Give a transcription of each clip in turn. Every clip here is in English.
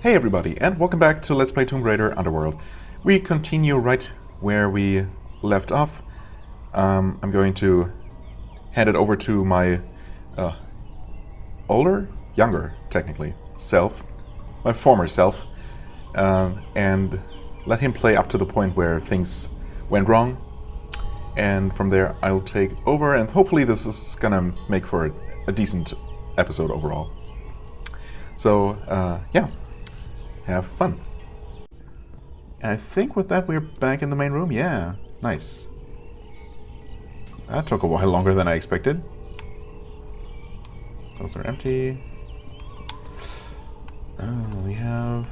Hey everybody, and welcome back to Let's Play Tomb Raider Underworld. We continue right where we left off. I'm going to hand it over to my younger, technically, self, my former self, and let him play up to the point where things went wrong. And from there I'll take over, and hopefully this is gonna make for a decent episode overall. So, yeah. Have fun. And I think with that we're back in the main room. Yeah, nice. That took a while longer than I expected. Those are empty. Oh, we have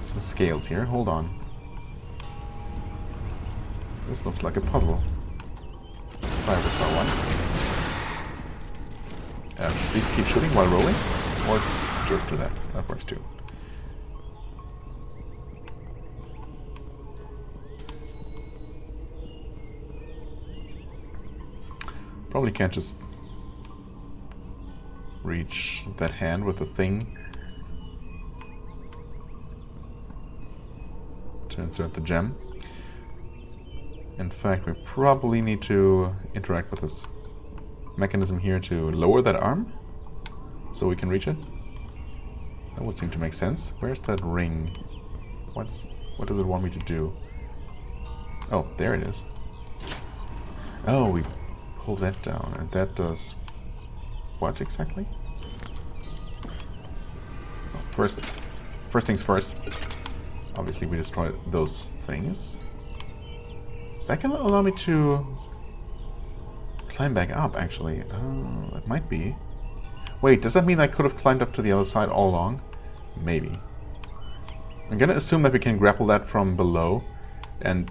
some scales here. Hold on. This looks like a puzzle. If I ever saw one. Please keep shooting while rolling. Or just do that. That works too. Probably can't just reach that hand with the thing to insert the gem. In fact, we probably need to interact with this mechanism here to lower that arm so we can reach it. That would seem to make sense. Where's that ring? What does it want me to do? Oh, there it is. Oh, we pull that down, and that does what exactly? Well, first things first. Obviously, we destroy those things. Is that gonna allow me to climb back up? Actually, it might be. Wait, does that mean I could have climbed up to the other side all along? Maybe. I'm gonna assume that we can grapple that from below, and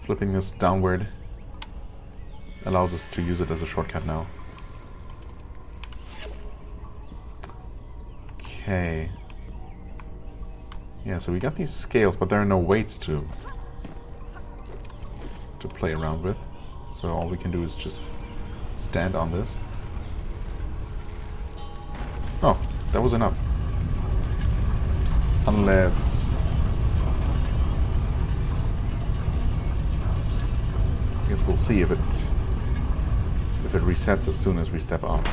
flipping this downward allows us to use it as a shortcut now. Okay. Yeah, so we got these scales, but there are no weights to play around with. So all we can do is just stand on this. Oh, that was enough. Unless... I guess we'll see if it resets as soon as we step off.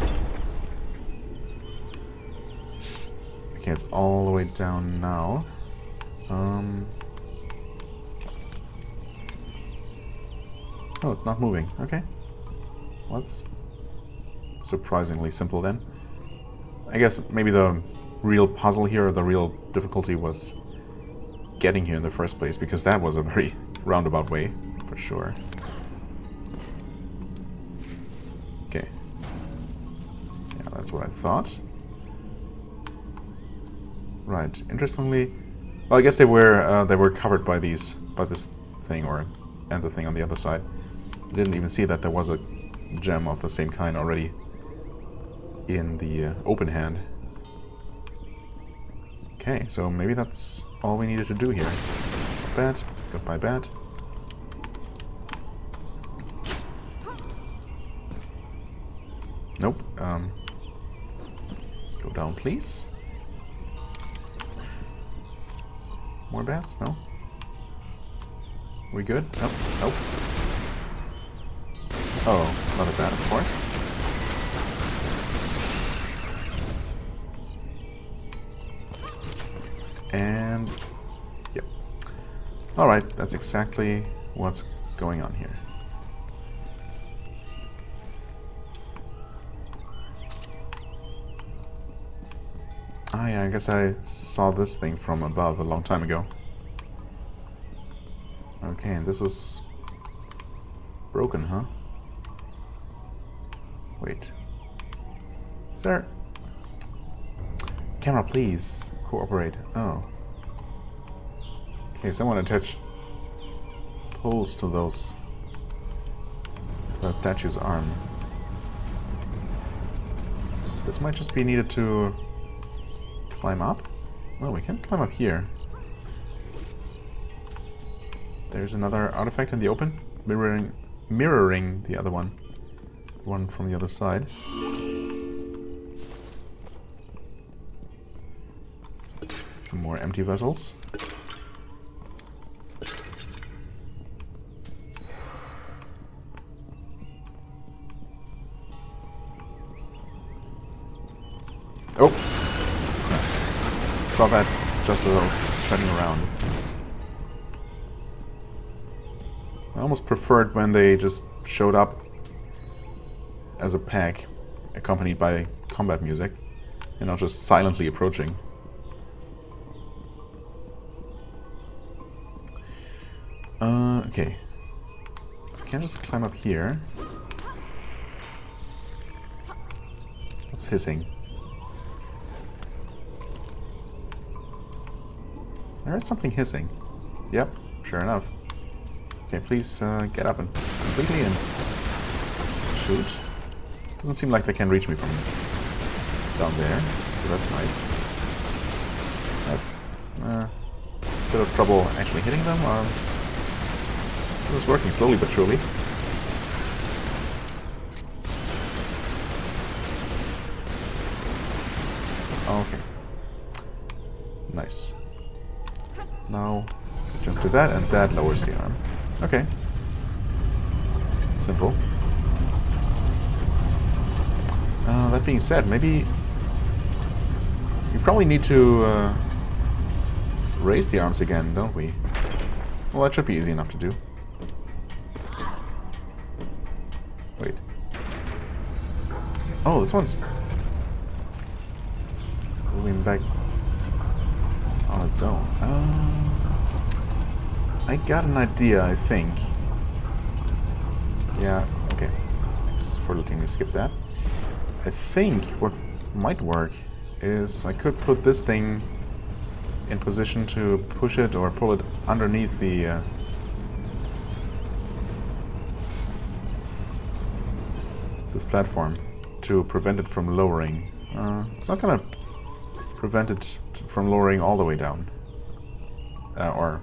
Okay, it's all the way down now. Oh, it's not moving. Okay. Well, that's surprisingly simple then. I guess maybe the real puzzle here, or the real difficulty, was getting here in the first place, because that was a very roundabout way, for sure. Okay. Yeah, that's what I thought. Right. Interestingly, well, I guess they were covered by this thing, and the thing on the other side. I didn't even see that there was a gem of the same kind already in the open hand. Okay, so maybe that's all we needed to do here. Bat, goodbye bat. Nope. Go down, please. More bats? No? We good? Nope. Nope. Oh, another bat, of course. And... yep. Alright, that's exactly what's going on here. Ah, yeah, I guess I saw this thing from above a long time ago. Okay, and this is broken, huh? Wait. Is there... Camera, please. Cooperate. Oh. Okay, someone attached poles to that statue's arm. This might just be needed to climb up? Well, we can climb up here. There's another artifact in the open, mirroring the other one from the other side. Some more empty vessels. Oh! Saw that just as I was turning around. I almost preferred when they just showed up as a pack, accompanied by combat music, and not just silently approaching. Okay. I can just climb up here. What's hissing? I heard something hissing. Yep, sure enough. Okay, please get up and completely and shoot. Doesn't seem like they can reach me from down there, so that's nice. Bit of trouble actually hitting them. It's working slowly but surely. Okay. Nice. Now jump to that, and that lowers the arm. Okay. Simple. That being said, maybe we probably need to raise the arms again, don't we? Well, that should be easy enough to do. Wait. Oh, this one's moving back on its own. I got an idea, I think. Yeah, okay. Thanks for letting me skip that. I think what might work is I could put this thing in position to push it or pull it underneath the this platform to prevent it from lowering. It's not gonna prevent it from lowering all the way down. Or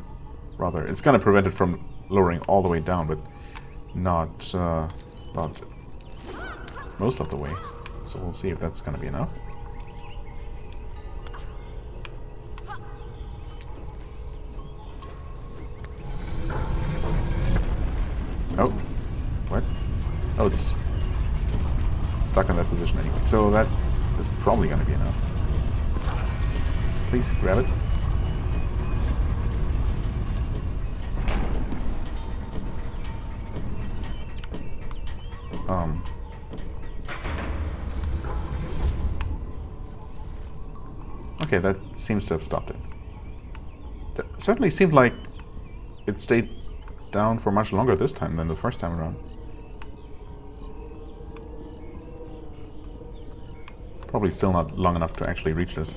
rather, it's gonna prevent it from lowering all the way down, but not most of the way. So we'll see if that's gonna be enough. Oh, what? Oh, it's stuck in that position anyway. So that is probably gonna be enough. Please grab it. Okay, that seems to have stopped it. That certainly seemed like it stayed down for much longer this time than the first time around. Probably still not long enough to actually reach this.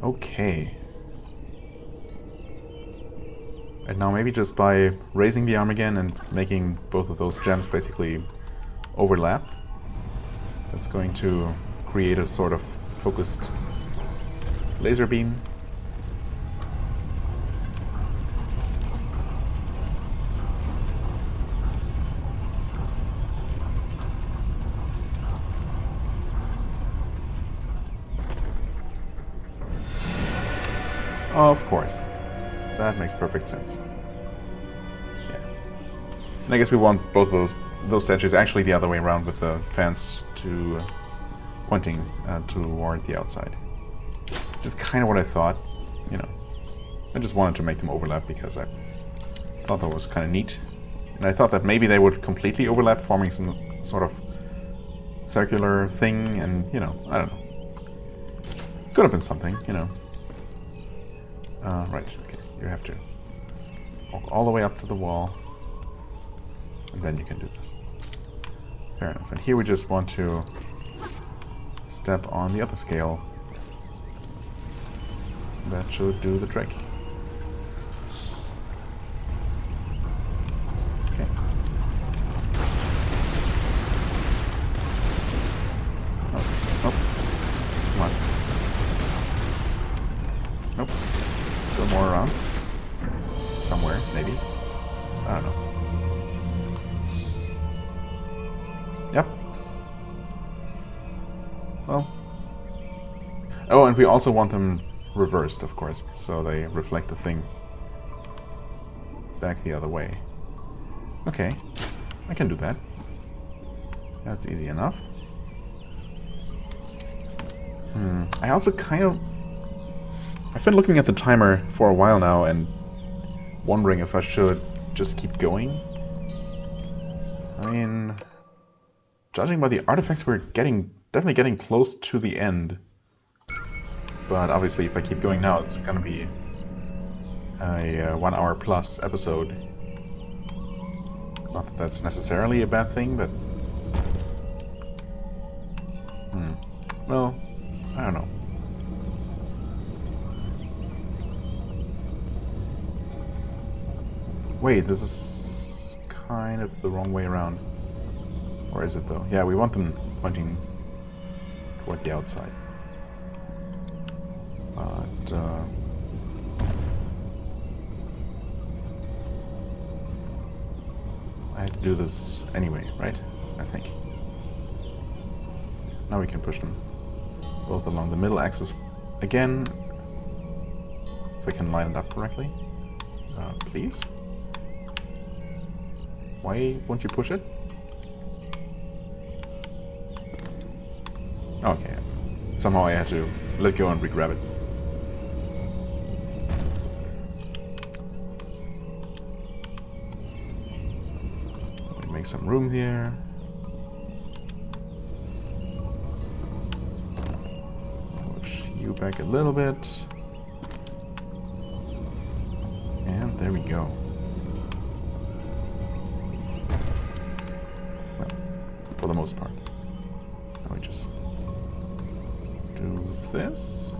Okay. And now maybe just by raising the arm again and making both of those gems basically overlap, that's going to create a sort of focused laser beam. Of course. That makes perfect sense. Yeah. And I guess we want both of those statues actually the other way around, with the fans to pointing toward the outside. Which is kind of what I thought, you know. I just wanted to make them overlap because I thought that was kind of neat. And I thought that maybe they would completely overlap, forming some sort of circular thing, and, you know, I don't know. Could have been something, you know. Right, okay, you have to walk all the way up to the wall, and then you can do this. Fair enough. And here we just want to step on the other scale. That should do the trick. Okay. Oh, oh. Come on. Nope. Still more around. Somewhere, maybe. I don't know. Yep. well... Oh, and we also want them reversed, of course, so they reflect the thing back the other way. Okay, I can do that. That's easy enough. I also kind of... I've been looking at the timer for a while now and wondering if I should just keep going. I mean, judging by the artifacts, we're definitely getting close to the end. But obviously, if I keep going now, it's gonna be a 1 hour plus episode. Not that that's necessarily a bad thing, but... Well, I don't know. Wait, this is kind of the wrong way around. Or is it though? Yeah, we want them pointing toward the outside. But, I have to do this anyway, right? I think. Now we can push them both along the middle axis again. If I can line it up correctly. Please? Why won't you push it? Okay. Somehow I had to let go and re-grab it. Let me make some room here. Push you back a little bit. And there we go. Well, for the most part. Now we just do this.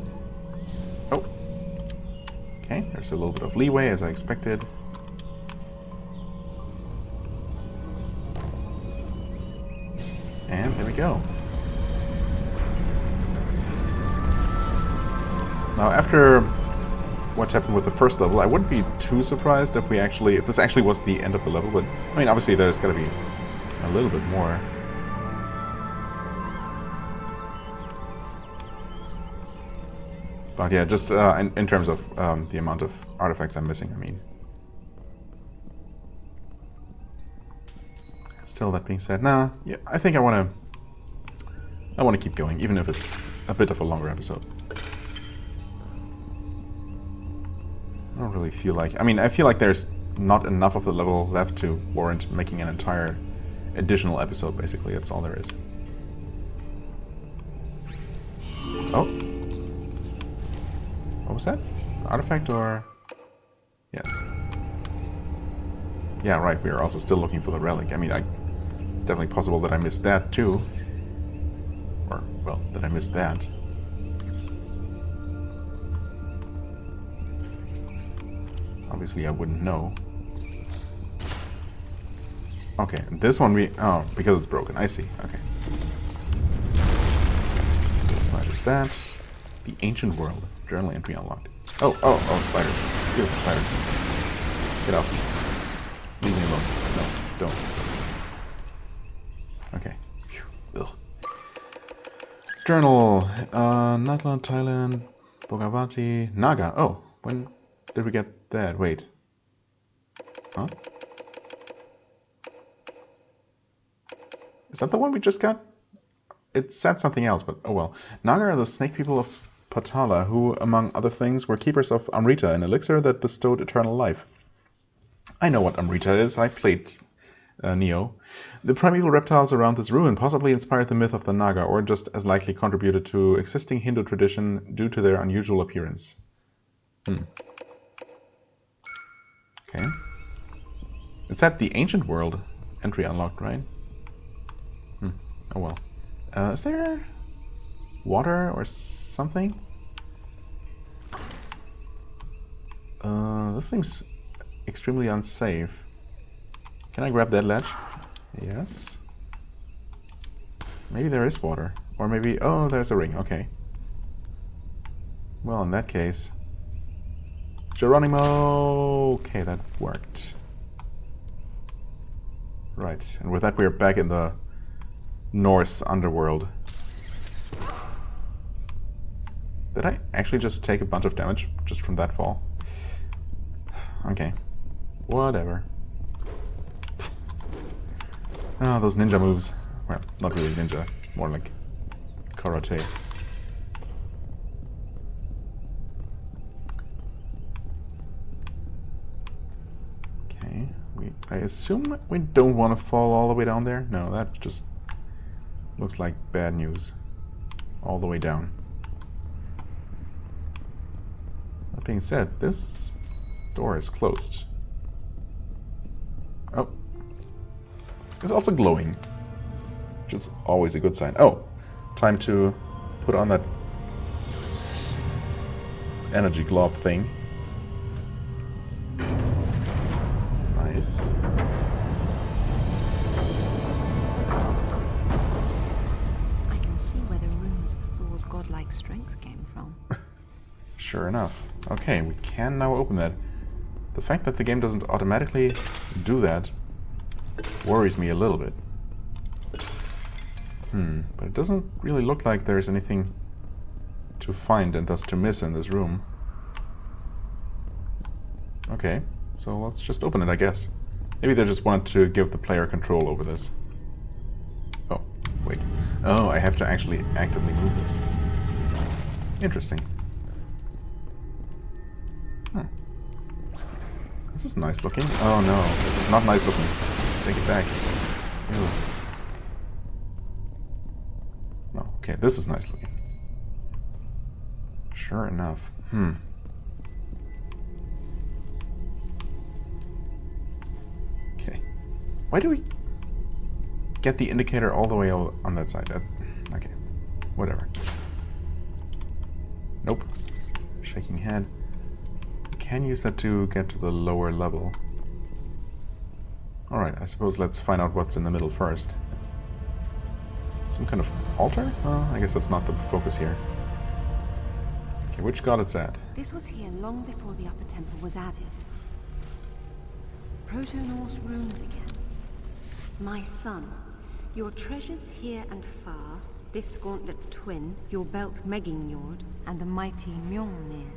Oh. Okay, there's a little bit of leeway as I expected. And there we go. Now after what happened with the first level, I wouldn't be too surprised if if this actually was the end of the level, but I mean obviously there's gotta be a little bit more. But yeah, just in terms of the amount of artifacts I'm missing, I mean. Still, that being said, nah, yeah, I think I wanna keep going, even if it's a bit of a longer episode. I don't really feel like... I mean, I feel like there's not enough of the level left to warrant making an entire additional episode, basically. That's all there is. Oh. What was that? Artifact or... Yes. Yeah, right, we are also still looking for the relic. I mean, it's definitely possible that I missed that, too. Or, well, that I missed that. Obviously, I wouldn't know. Okay, this one we... Oh, because it's broken. I see. Okay. Let's minus that. The Ancient World. Journal entry unlocked. Oh, spiders. Beautiful spiders. Get off. Leave me alone. No, don't. Okay. Ugh. Journal. Natlan, Thailand, Bogavati, Naga. Oh, when did we get that? Wait. Huh? Is that the one we just got? It said something else, but oh well. Naga are the snake people of Patala, who, among other things, were keepers of Amrita, an elixir that bestowed eternal life. I know what Amrita is. I played Neo. The primeval reptiles around this ruin possibly inspired the myth of the Naga, or just as likely contributed to existing Hindu tradition due to their unusual appearance. Okay. It's at the Ancient World. Entry unlocked, right? Oh well. Is there water or something? This seems extremely unsafe. Can I grab that ledge? Yes. Maybe there is water. Or maybe... Oh, there's a ring. Okay. Well, in that case... Geronimo! Okay, that worked. Right. And with that, we're back in the Norse Underworld. Did I actually just take a bunch of damage just from that fall? Okay. Whatever. Oh, those ninja moves. Well, not really ninja. More like karate. Okay. I assume we don't want to fall all the way down there? No, that just looks like bad news. All the way down. That being said, this door is closed. Oh. It's also glowing. Which is always a good sign. Oh! Time to put on that energy glob thing. Nice. I can see where the rumors of Thor's godlike strength came from. Sure enough. Okay, we can now open that. The fact that the game doesn't automatically do that worries me a little bit. But it doesn't really look like there's anything to find and thus to miss in this room. Okay, so let's just open it, I guess. Maybe they just wanted to give the player control over this. Oh, wait. Oh, I have to actually actively move this. Interesting. This is nice looking. Oh no, this is not nice looking. Take it back. Ew. No, okay, this is nice looking. Sure enough. Okay. Why do we get the indicator all the way on that side? Okay, whatever. Nope. Shaking head. Can use that to get to the lower level. Alright, I suppose let's find out what's in the middle first. Some kind of altar? I guess that's not the focus here. Okay, which god is that? This was here long before the upper temple was added. Proto-Norse runes again. My son, your treasures here and far, this gauntlet's twin, your belt Megingjord, and the mighty Mjolnir,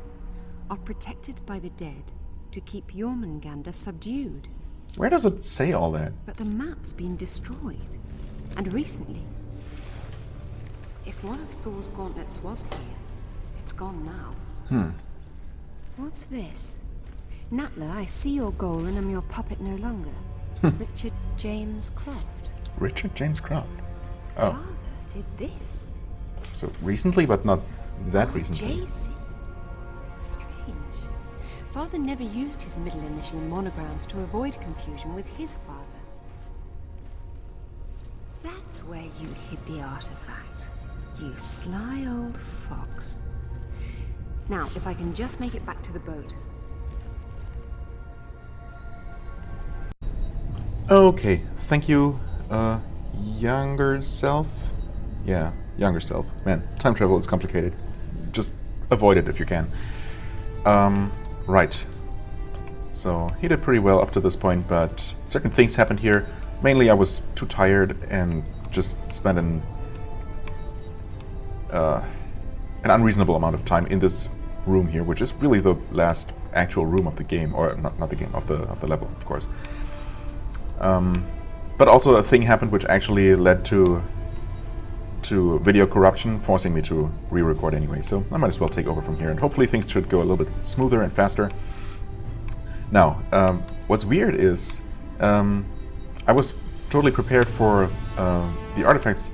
are protected by the dead to keep Jormungandr subdued. Where does it say all that? But the map's been destroyed. And recently. If one of Thor's gauntlets was here, it's gone now. What's this? Natla, I see your goal and am your puppet no longer. Richard James Croft. Richard James Croft? Oh. Father did this. So recently, but not that recently. JC. Father never used his middle initial in monograms to avoid confusion with his father. That's where you hid the artifact. You sly old fox. Now, if I can just make it back to the boat. Okay, thank you, younger self? Yeah, younger self. Man, time travel is complicated. Just avoid it if you can. Right. So, he did pretty well up to this point, but certain things happened here. Mainly I was too tired and just spent an unreasonable amount of time in this room here, which is really the last actual room of the game, or not the game, of the level, of course. But also a thing happened which actually led to video corruption, forcing me to re-record anyway, so I might as well take over from here, and hopefully things should go a little bit smoother and faster. Now, what's weird is I was totally prepared for the artifacts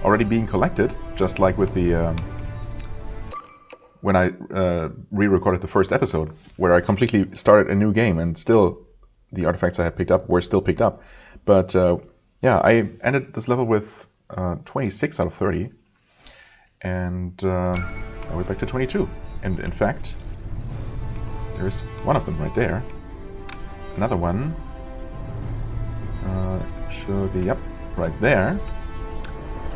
already being collected, just like with the when I re-recorded the first episode, where I completely started a new game and still the artifacts I had picked up were still picked up. But yeah, I ended this level with 26 out of 30, and I went back to 22. And in fact, there's one of them right there. Another one should be, yep, right there.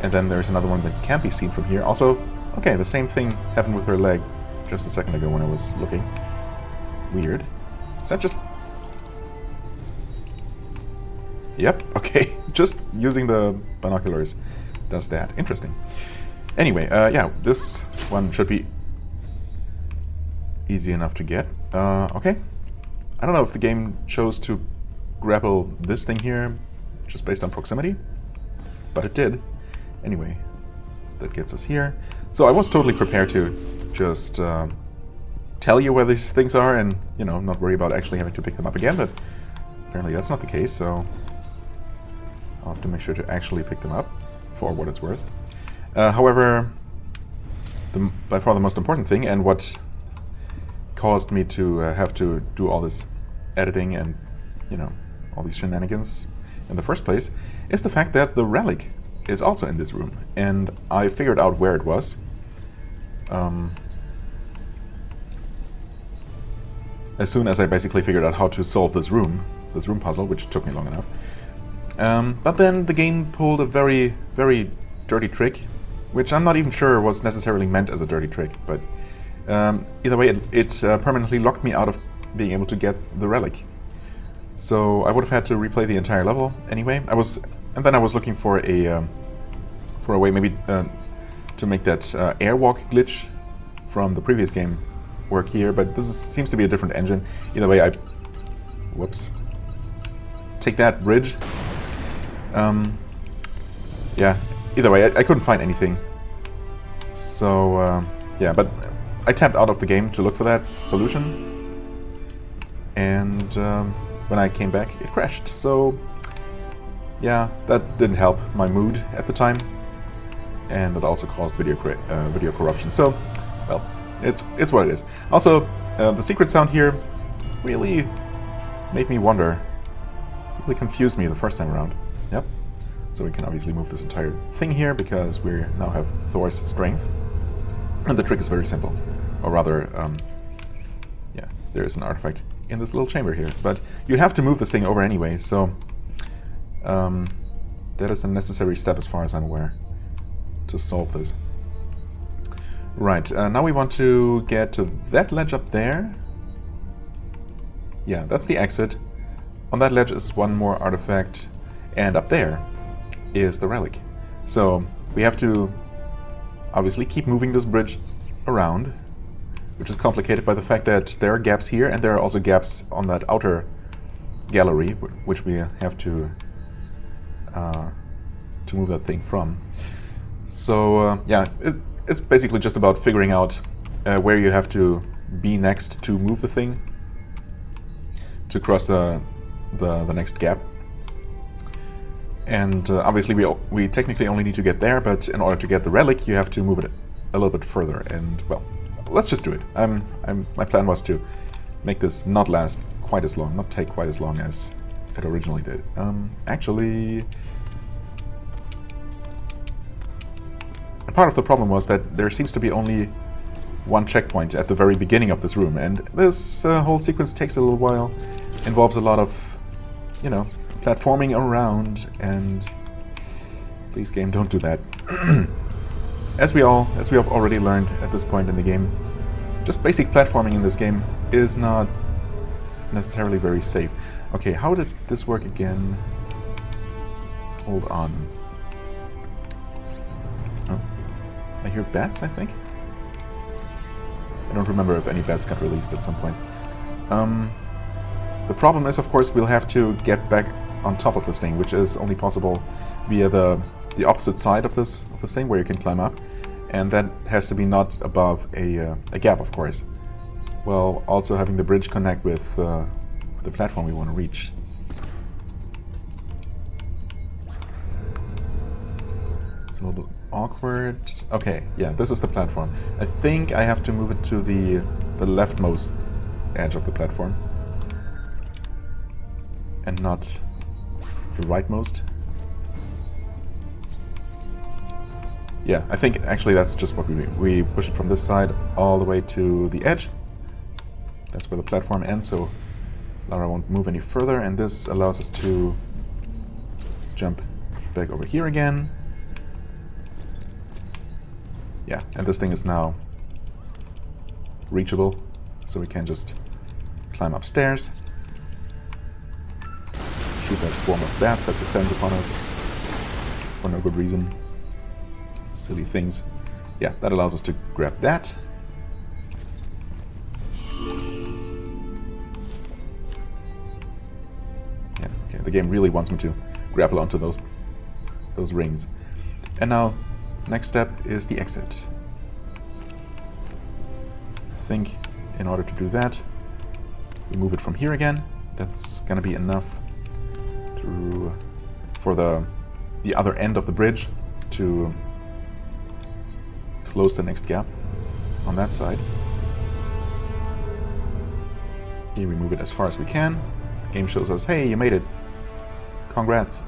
And then there's another one that can't be seen from here. Also, okay, the same thing happened with her leg just a second ago when I was looking. Weird. Is that just... Yep, okay. Just using the binoculars does that. Interesting. Anyway, yeah, this one should be easy enough to get. Okay. I don't know if the game chose to grapple this thing here just based on proximity, but it did. Anyway, that gets us here. So I was totally prepared to just tell you where these things are and, you know, not worry about actually having to pick them up again, but apparently that's not the case, so I'll have to make sure to actually pick them up for what it's worth. However, by far the most important thing, and what caused me to have to do all this editing and, you know, all these shenanigans in the first place, is the fact that the relic is also in this room, and I figured out where it was. As soon as I basically figured out how to solve this room puzzle, which took me long enough. But then the game pulled a very, very dirty trick, which I'm not even sure was necessarily meant as a dirty trick, but either way, it permanently locked me out of being able to get the relic. So I would have had to replay the entire level anyway. And then I was looking for a way maybe to make that airwalk glitch from the previous game work here, but seems to be a different engine. Either way, whoops. Take that, bridge. Yeah, either way, I couldn't find anything. So, yeah, but I tapped out of the game to look for that solution. And when I came back, it crashed. So, yeah, that didn't help my mood at the time. And it also caused video corruption. So, well, it's what it is. Also, the secret sound here really made me wonder. Really confused me the first time around. Yep. So we can obviously move this entire thing here because we now have Thor's strength. And the trick is very simple. Or rather, yeah, there is an artifact in this little chamber here. But you have to move this thing over anyway, so that is a necessary step as far as I'm aware to solve this. Right, now we want to get to that ledge up there. Yeah, that's the exit. On that ledge is one more artifact, and up there is the relic. So we have to obviously keep moving this bridge around, which is complicated by the fact that there are gaps here, and there are also gaps on that outer gallery, which we have to move that thing from. So yeah, it's basically just about figuring out where you have to be next to move the thing to cross the next gap. And obviously we technically only need to get there, but in order to get the relic you have to move it a little bit further. And well, let's just do it. My plan was to make this not last quite as long, not take quite as long as it originally did. Actually, part of the problem was that there seems to be only one checkpoint at the very beginning of this room, and this whole sequence takes a little while, involves a lot of, you know, platforming around, and please game, don't do that. As we have already learned at this point in the game, just basic platforming in this game is not necessarily very safe. Okay, how did this work again? Hold on. Oh, I hear bats, I think? I don't remember if any bats got released at some point. The problem is, of course, we'll have to get back on top of this thing, which is only possible via the opposite side of this thing, where you can climb up, and that has to be not above a gap, of course. While also having the bridge connect with the platform we want to reach. It's a little bit awkward. Okay, yeah, this is the platform. I think I have to move it to the leftmost edge of the platform, and not the rightmost. Yeah, I think actually that's just what we do. We push it from this side all the way to the edge. That's where the platform ends, so Lara won't move any further, and this allows us to jump back over here again. Yeah, and this thing is now reachable, so we can just climb upstairs, shoot that swarm of bats that descends upon us for no good reason. Silly things. Yeah, that allows us to grab that. the game really wants me to grapple onto those rings. And now, next step is the exit. I think in order to do that, we move it from here again. That's gonna be enough for the other end of the bridge to close the next gap on that side. Here we move it as far as we can. The game shows us, hey, you made it. Congrats.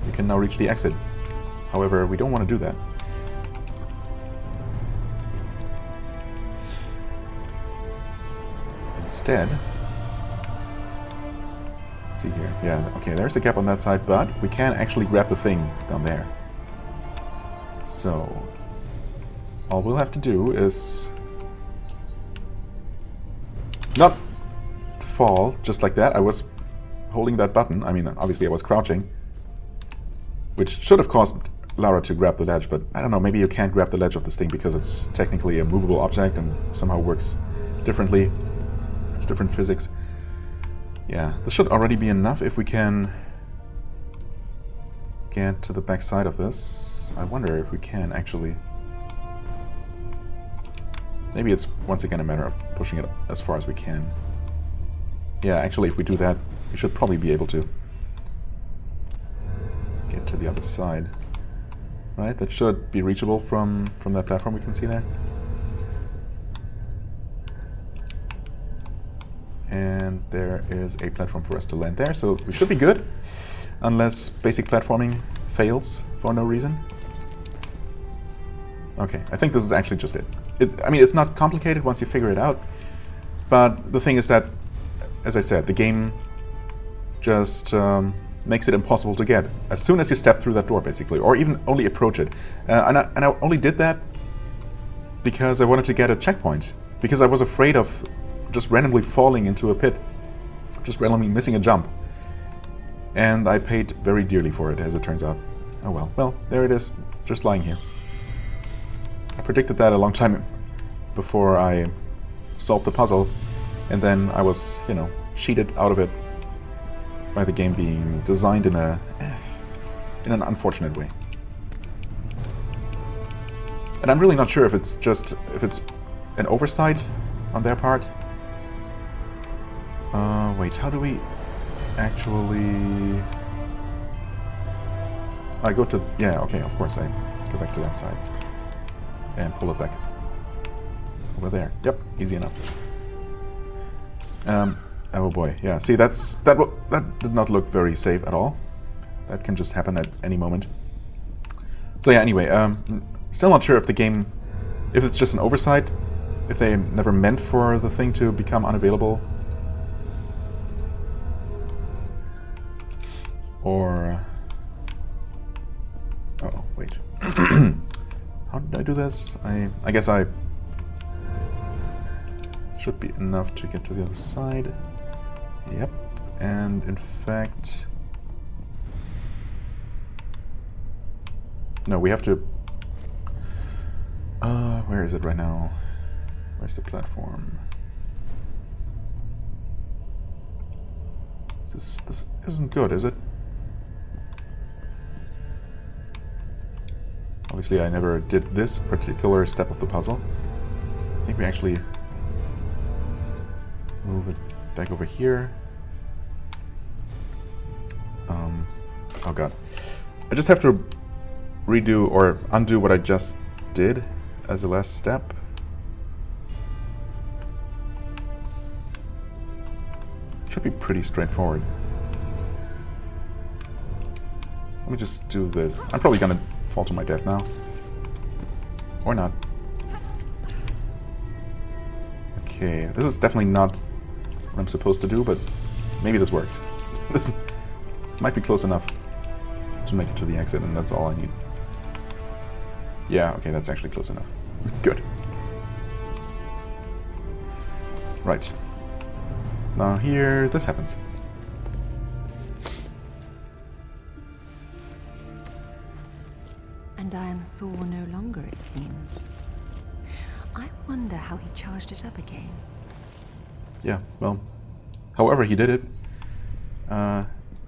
You can now reach the exit. However, we don't want to do that. Instead, let's see here. Yeah, okay, there's a gap on that side, but we can actually grab the thing down there. So, all we'll have to do is not fall just like that. I was holding that button. I mean, obviously I was crouching, which should have caused Lara to grab the ledge, but I don't know, maybe you can't grab the ledge of this thing because it's technically a movable object and somehow works differently. It's different physics. Yeah, this should already be enough if we can get to the back side of this. I wonder if we can actually... Maybe it's once again a matter of pushing it as far as we can. Yeah, actually if we do that, we should probably be able to get to the other side. Right, that should be reachable from that platform we can see there. And there is a platform for us to land there, so we should be good. Unless basic platforming fails for no reason. Okay, I think this is actually just it. I mean, it's not complicated once you figure it out. But the thing is that, as I said, the game just makes it impossible to get as soon as you step through that door, basically, or even only approach it. And I only did that because I wanted to get a checkpoint, because I was afraid of just randomly falling into a pit, just randomly missing a jump. And I paid very dearly for it, as it turns out. Oh well. Well, there it is, just lying here. I predicted that a long time before I solved the puzzle, and then I was, you know, cheated out of it by the game being designed in an unfortunate way. And I'm really not sure if it's an oversight on their part. Wait, how do we actually... I go to... Yeah, okay, of course, I go back to that side. And pull it back. Over there. Yep, easy enough. Oh boy, yeah, see, that did not look very safe at all. That can just happen at any moment. So yeah, anyway, still not sure if the game... if it's just an oversight, if they never meant for the thing to become unavailable. Or... oh, wait. How did I do this? I guess I... should be enough to get to the other side. Yep. And in fact... no, we have to... where is it right now? Where's the platform? This isn't good, is it? Obviously I never did this particular step of the puzzle. I think we actually move it back over here. Oh god. I just have to redo or undo what I just did as the last step. Should be pretty straightforward. Let me just do this. I'm probably gonna fall to my death now. Or not. Okay, this is definitely not what I'm supposed to do, but maybe this works. This might be close enough to make it to the exit, and that's all I need. Yeah, okay, that's actually close enough. Good. Right. Now here, this happens. And I am Thor no longer, it seems. I wonder how he charged it up again. Yeah, well, however he did it,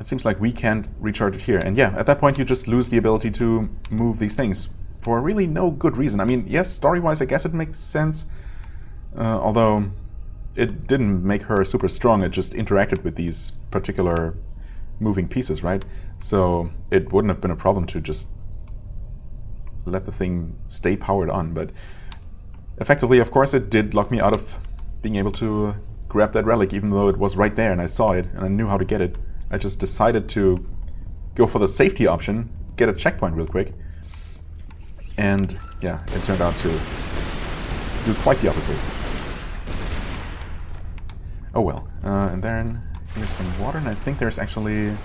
it seems like we can't recharge it here. And yeah, at that point you just lose the ability to move these things for really no good reason. I mean, yes, story-wise I guess it makes sense, although it didn't make her super strong, it just interacted with these particular moving pieces, right? So it wouldn't have been a problem to just let the thing stay powered on, but effectively, of course, it did lock me out of being able to grab that relic, even though it was right there and I saw it and I knew how to get it. I just decided to go for the safety option, get a checkpoint real quick, and yeah, it turned out to do quite the opposite. Oh well, and then here's some water, and I think there's actually,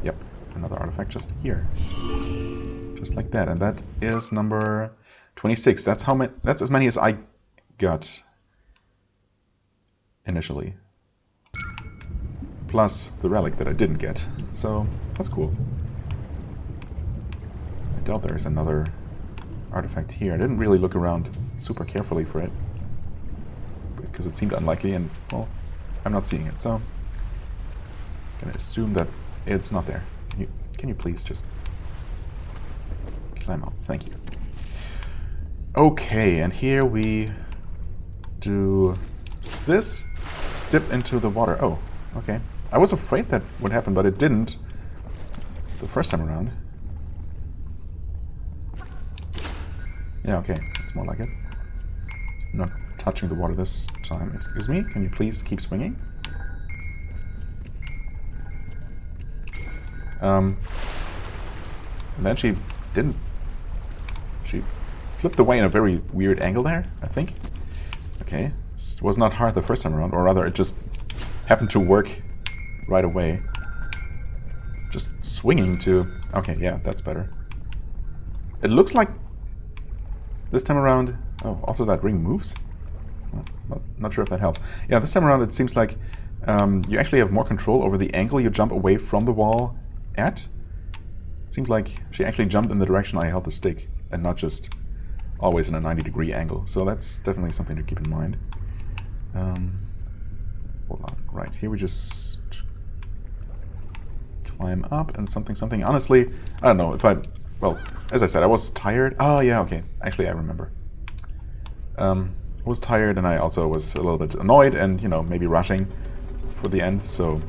yep, another artifact just here. Just like that, and that is number 26. That's how many, that's as many as I got initially. Plus the relic that I didn't get. So that's cool. I doubt there's another artifact here. I didn't really look around super carefully for it, because it seemed unlikely, and well, I'm not seeing it, so I'm gonna assume that it's not there. Can you please just climb up? Thank you. Okay, and here we do this. Dip into the water. Oh, okay. I was afraid that would happen, but it didn't the first time around. Yeah, okay. It's more like it. I'm not touching the water this time. Excuse me? Can you please keep swinging? And then she didn't... She flipped away in a very weird angle there, I think. Okay. It was not hard the first time around, or rather it just happened to work right away. Just swinging to... Okay, yeah, that's better. It looks like this time around... Oh, also that ring moves? Well, not sure if that helps. Yeah, this time around it seems like you actually have more control over the angle you jump away from the wall at. It seems like she actually jumped in the direction I held the stick, and not just always in a 90-degree angle. So that's definitely something to keep in mind. Hold on. Right, here we just climb up and something. Honestly, I don't know if I... Well, as I said, I was tired. Oh, yeah, okay. Actually, I remember. I was tired, and I also was a little bit annoyed and, you know, maybe rushing for the end, so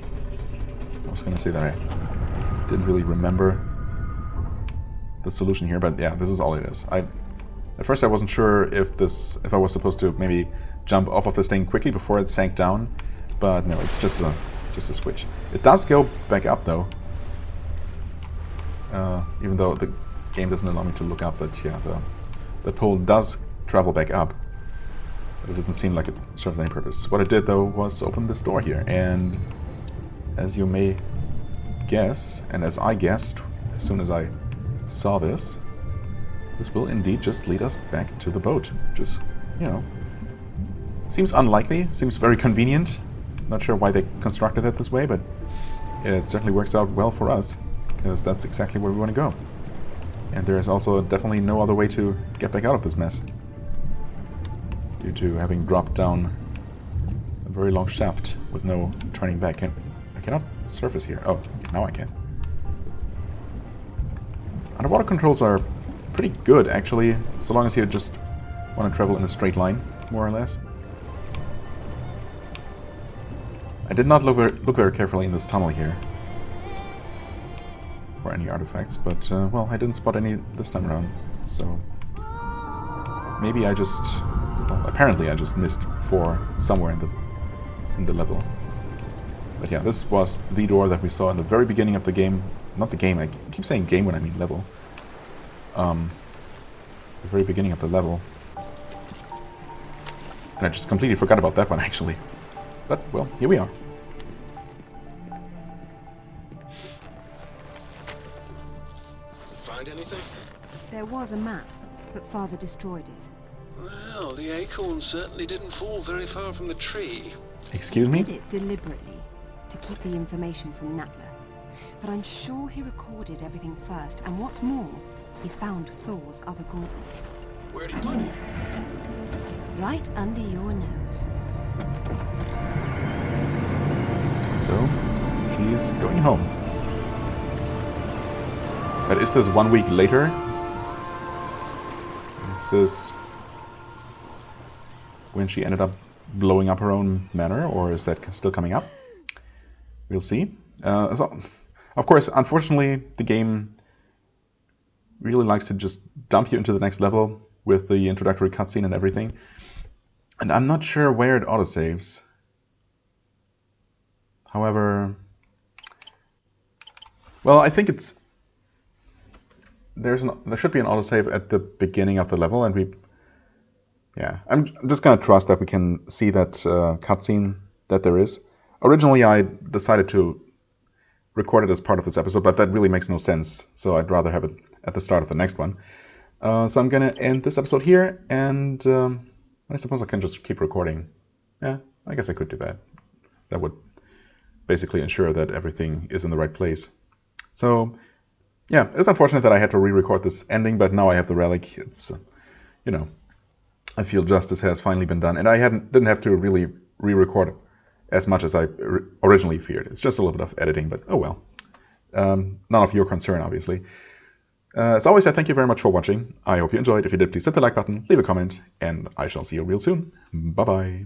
I was going to say that I didn't really remember the solution here, but yeah, this is all it is. At first I wasn't sure if I was supposed to maybe jump off of this thing quickly before it sank down, but no, it's just a switch. It does go back up though, even though the game doesn't allow me to look up. But yeah, the pole does travel back up, but it doesn't seem like it serves any purpose. What it did though was open this door here, and as you may guess, and as I guessed as soon as I saw this, this will indeed just lead us back to the boat. Just, you know, seems unlikely, seems very convenient. Not sure why they constructed it this way, but it certainly works out well for us, because that's exactly where we want to go. And there is also definitely no other way to get back out of this mess, due to having dropped down a very long shaft with no turning back. I cannot surface here. Oh, now I can. Underwater controls are pretty good, actually, so long as you just want to travel in a straight line, more or less. I did not look very carefully in this tunnel here for any artifacts, but, well, I didn't spot any this time around, so maybe I just... Well, apparently I just missed 4 somewhere in the level. But yeah, this was the door that we saw in the very beginning of the game. Not the game, I keep saying game when I mean level. The very beginning of the level. And I just completely forgot about that one, actually. But, well, here we are. Find anything? There was a map, but Father destroyed it. Well, the acorn certainly didn't fall very far from the tree. Excuse me? He did it deliberately, to keep the information from Natla. But I'm sure he recorded everything first, and what's more, he found Thor's other gauntlet. Where'd he put it? Right under your nose. So, she's going home. But is this 1 week later? Is this when she ended up blowing up her own manor, or is that still coming up? We'll see. So, of course, unfortunately, the game really likes to just dump you into the next level with the introductory cutscene and everything. And I'm not sure where it autosaves. However, well, I think it's there should be an autosave at the beginning of the level, and I'm just gonna trust that we can see that cutscene that there is. Originally, I decided to record it as part of this episode, but that really makes no sense. So I'd rather have it at the start of the next one. So I'm gonna end this episode here, and I suppose I can just keep recording. Yeah, I guess I could do that. That would basically ensure that everything is in the right place. So, yeah, it's unfortunate that I had to re-record this ending, but now I have the relic. It's, I feel justice has finally been done, and I didn't have to really re-record as much as I originally feared. It's just a little bit of editing, but oh well. None of your concern, obviously. As always, I thank you very much for watching. I hope you enjoyed. If you did, please hit the like button, leave a comment, and I shall see you real soon. Bye-bye.